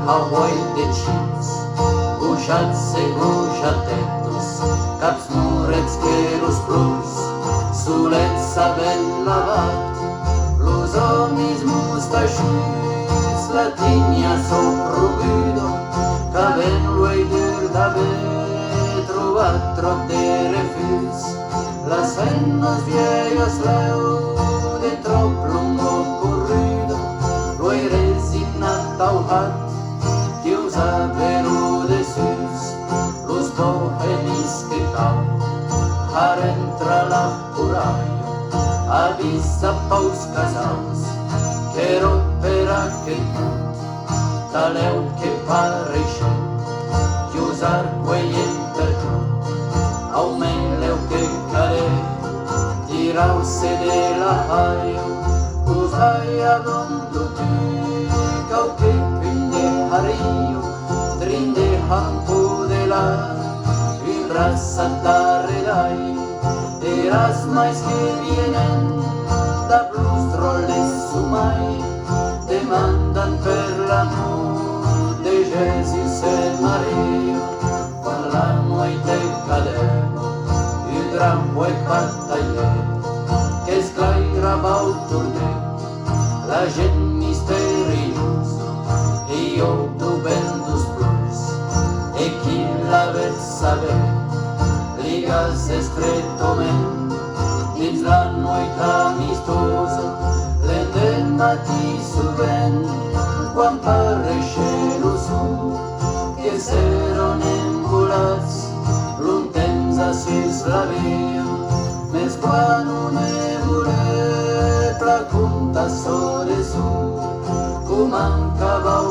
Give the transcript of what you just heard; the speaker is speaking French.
Hawaii decids, guixats e guixatetos, caps morets queros plus, solets ben lavat, los homes mustaxuts, la tinya soprogudo, que ben l'oidur d'haver trobat troc de refús, las feines viejas leu de trop lungo corrido, lo he resignat auhat, que us averu de sus, los bohemis que cau, har entra la puraia, avisa paus casals, que romperà que tot, taleu que pareixeu, que us arcueiem per tot, aumeleu que care, tirau-se de la haia, us haia dondutu, cau que pinde hario, trinde hampo de la, raza tarredai, eras mais que vienen, da plus roles sumai, demandan per l'amor de Jesús e Maria, quan la noite cadeva, un gran buec battaller, que esclairava el tornet, la gent misteriosa, e jo dubent dos plors, e qui la vet saber, ligas estretament, dins la noit amistosa, l'endemà matí sovint, quan pareixer lo sur, que s'eren envolats, l'un temps a sus la via, més quan un evolet la conta so de sur, com encabau